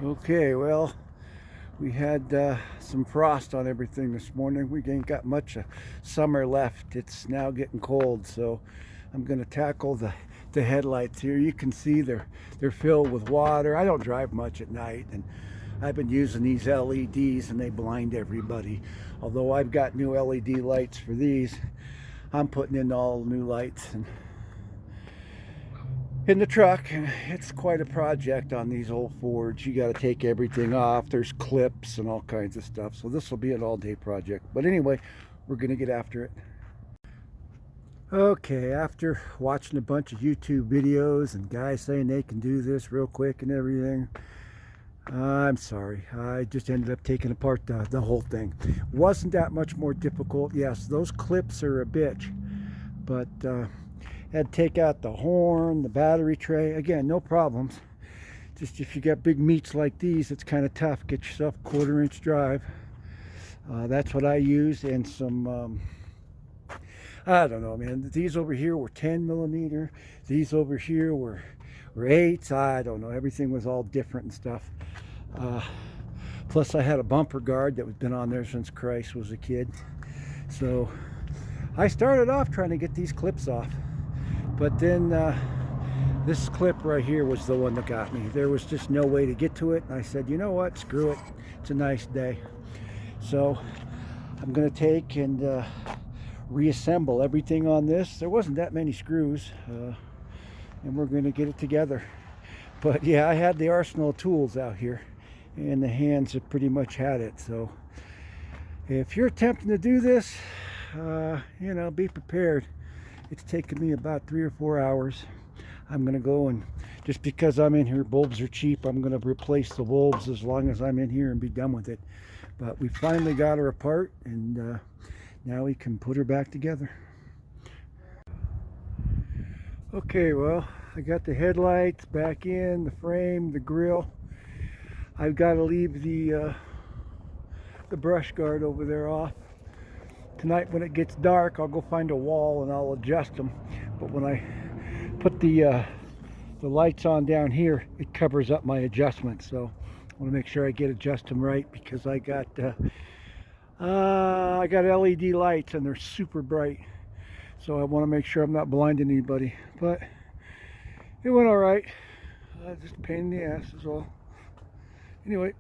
Okay, well, we had some frost on everything this morning. We ain't got much summer left. It's now getting cold, so I'm going to tackle the headlights here. You can see they're filled with water. I don't drive much at night, and I've been using these LEDs, and they blind everybody. Although I've got new LED lights for these, I'm putting in all new lights and in the truck. It's quite a project on these old Fords. You got to take everything off. There's clips and all kinds of stuff, so this will be an all-day project. But anyway, we're gonna get after it. Okay, after watching a bunch of YouTube videos and guys saying they can do this real quick and everything, I'm sorry, I just ended up taking apart the whole thing. Wasn't that much more difficult. Yes, those clips are a bitch, but had to take out the horn, the battery tray. Again, no problems. Just if you got big meats like these, it's kind of tough. Get yourself a 1/4-inch drive. That's what I use, and some, I don't know, man. These over here were 10mm. These over here were 8s. I don't know. Everything was all different and stuff. Plus, I had a bumper guard that was been on there since Christ was a kid. So I started off trying to get these clips off. But then this clip right here was the one that got me. There was just no way to get to it. And I said, you know what? Screw it. It's a nice day. So I'm going to take and reassemble everything on this. There wasn't that many screws. And we're going to get it together. But yeah, I had the arsenal of tools out here. And the hands have pretty much had it. So if you're attempting to do this, you know, be prepared. It's taken me about 3 or 4 hours. I'm gonna go, and just because I'm in here, bulbs are cheap, I'm gonna replace the bulbs as long as I'm in here and be done with it. But we finally got her apart, and now we can put her back together. Okay, well, I got the headlights back in, the frame, the grill. I've got to leave the brush guard over there off. Tonight when it gets dark, I'll go find a wall and I'll adjust them. But when I put the lights on down here, it covers up my adjustments. So I want to make sure I adjust them right, because I got LED lights and they're super bright. So I want to make sure I'm not blinding anybody. But it went all right. Just a pain in the ass is all. Anyway.